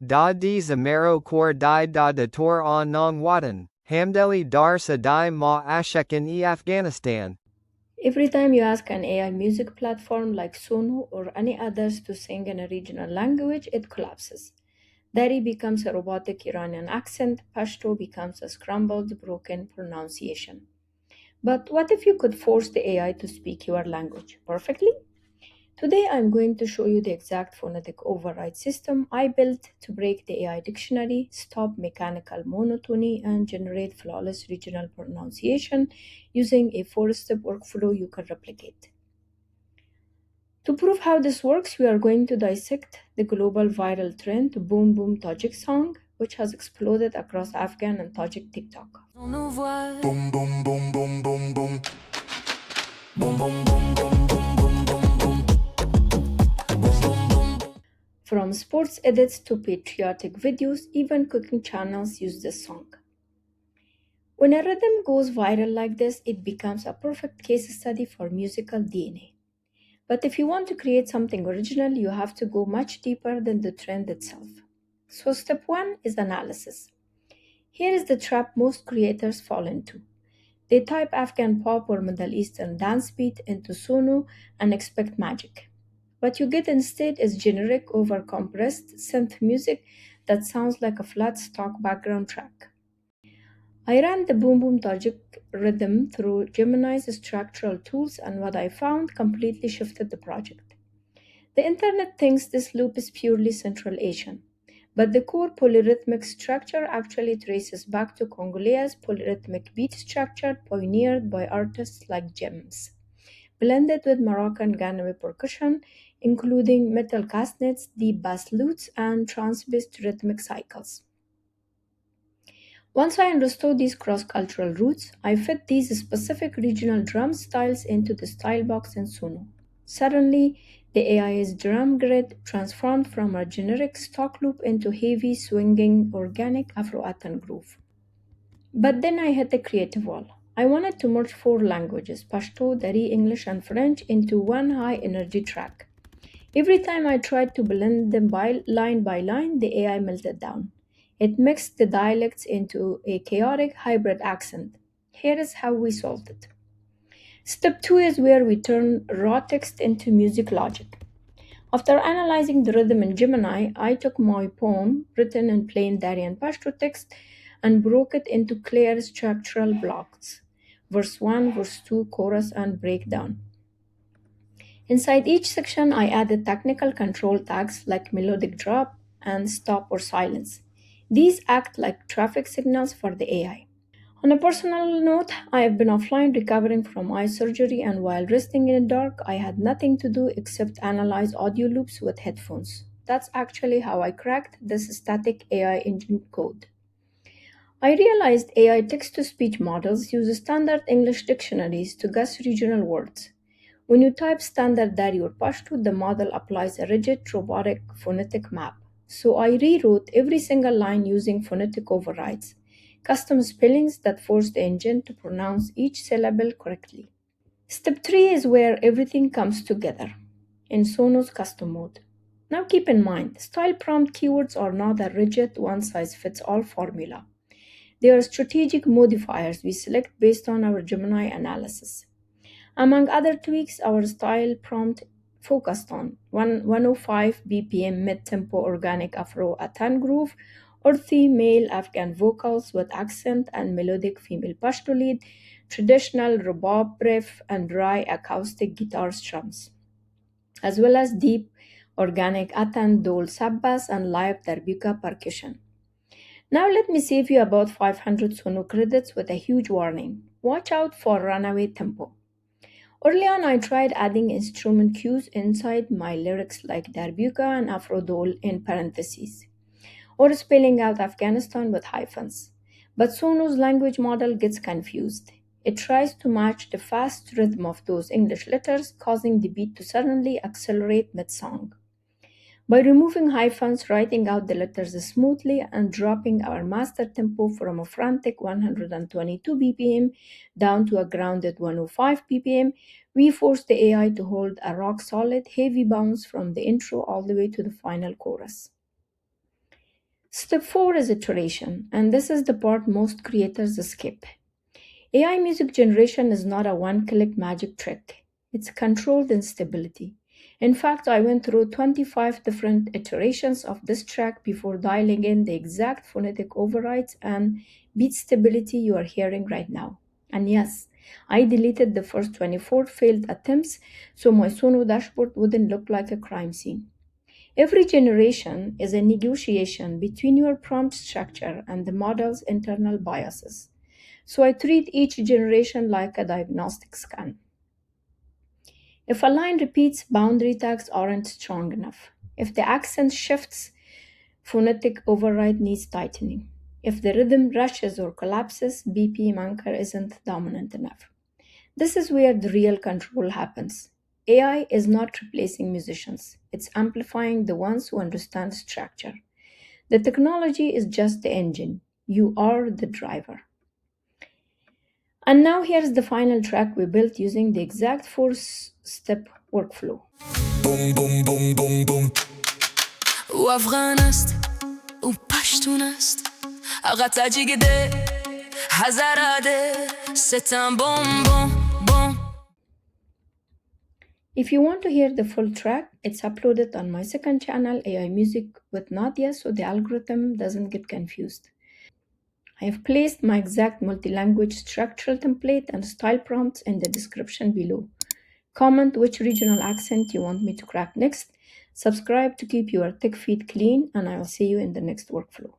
Da di zamero kor di da de tor on nong watan, hamdeli dar sa di ma ashekin e Afghanistan. Every time you ask an AI music platform like Sonu or any others to sing in a regional language, it collapses. Dari becomes a robotic Iranian accent, Pashto becomes a scrambled, broken pronunciation. But what if you could force the AI to speak your language perfectly? Today I'm going to show you the exact phonetic override system I built to break the AI dictionary, stop mechanical monotony, and generate flawless regional pronunciation using a four-step workflow you can replicate. To prove how this works, we are going to dissect the global viral trend Boom Boom Tajik song, which has exploded across Afghan and Tajik TikTok. Boom, boom, boom, boom, boom, boom. Boom, boom, boom, boom, boom, boom, boom, boom. From sports edits to patriotic videos, even cooking channels use this song. When a rhythm goes viral like this, it becomes a perfect case study for musical DNA. But if you want to create something original, you have to go much deeper than the trend itself. So, step one is analysis. Here is the trap most creators fall into. They type Afghan pop or Middle Eastern dance beat into Sonu and expect magic. What you get instead is generic, overcompressed synth music that sounds like a flat stock background track. I ran the Boom Boom Tajik rhythm through Gemini's structural tools, and what I found completely shifted the project. The internet thinks this loop is purely Central Asian, but the core polyrhythmic structure actually traces back to Congolia's polyrhythmic beat structure pioneered by artists like Gems, blended with Moroccan Ghanaian percussion, including metal castanets, deep bass lutes, and trance-based rhythmic cycles. Once I understood these cross-cultural roots, I fit these specific regional drum styles into the style box in Suno. Suddenly, the AI's drum grid transformed from a generic stock loop into heavy, swinging, organic Afro-Atan groove. But then I hit a creative wall. I wanted to merge four languages, Pashto, Dari, English, and French, into one high-energy track. Every time I tried to blend them by line, the AI melted down. It mixed the dialects into a chaotic hybrid accent. Here is how we solved it. Step 2 is where we turn raw text into music logic. After analyzing the rhythm in Gemini, I took my poem, written in plain Dari and Pashto text, and broke it into clear structural blocks: verse 1, verse 2, chorus, and breakdown. Inside each section, I added technical control tags like melodic drop and stop or silence. These act like traffic signals for the AI. On a personal note, I have been offline recovering from eye surgery, and while resting in the dark, I had nothing to do except analyze audio loops with headphones. That's actually how I cracked this static AI engine code. I realized AI text to speech models use standard English dictionaries to guess regional words. When you type standard Dari or Pashto, the model applies a rigid robotic phonetic map. So I rewrote every single line using phonetic overrides, custom spellings that force the engine to pronounce each syllable correctly. Step 3 is where everything comes together in Sonos custom mode. Now keep in mind, style prompt keywords are not a rigid one-size-fits-all formula. They are strategic modifiers we select based on our Gemini analysis. Among other tweaks, our style prompt focused on 105 BPM mid-tempo organic Afro-Atan groove, earthy male Afghan vocals with accent and melodic female Pashto lead, traditional rebab riff, and dry acoustic guitar strums, as well as deep organic Atan dol sabbas and live darbuka percussion. Now let me save you about 500 Sono credits with a huge warning. Watch out for runaway tempo. Early on, I tried adding instrument cues inside my lyrics like darbuka and afrodol in parentheses, or spelling out Afghanistan with hyphens. But Sono's language model gets confused. It tries to match the fast rhythm of those English letters, causing the beat to suddenly accelerate mid-song. By removing hyphens, writing out the letters smoothly, and dropping our master tempo from a frantic 122 BPM down to a grounded 105 BPM, we force the AI to hold a rock-solid, heavy bounce from the intro all the way to the final chorus. Step 4 is iteration, and this is the part most creators skip. AI music generation is not a one click magic trick, it's controlled instability. In fact, I went through 25 different iterations of this track before dialing in the exact phonetic overrides and beat stability you are hearing right now. And yes, I deleted the first 24 failed attempts so my Sono dashboard wouldn't look like a crime scene. Every generation is a negotiation between your prompt structure and the model's internal biases. So I treat each generation like a diagnostic scan. If a line repeats, boundary tags aren't strong enough. If the accent shifts, phonetic override needs tightening. If the rhythm rushes or collapses, BPM anchor isn't dominant enough. This is where the real control happens. AI is not replacing musicians, it's amplifying the ones who understand structure. The technology is just the engine. You are the driver. And now here's the final track we built using the exact four-step workflow. بوم بوم بوم بوم بوم او افغان است او پشتون است اقا تاجیک ده هزاراده ستم بوم بوم بوم. If you want to hear the full track, it's uploaded on my second channel, AI Music with Nadia, so the algorithm doesn't get confused. I have placed my exact multi-language structural template and style prompts in the description below. Comment which regional accent you want me to crack next. Subscribe to keep your tech feed clean, and I will see you in the next workflow.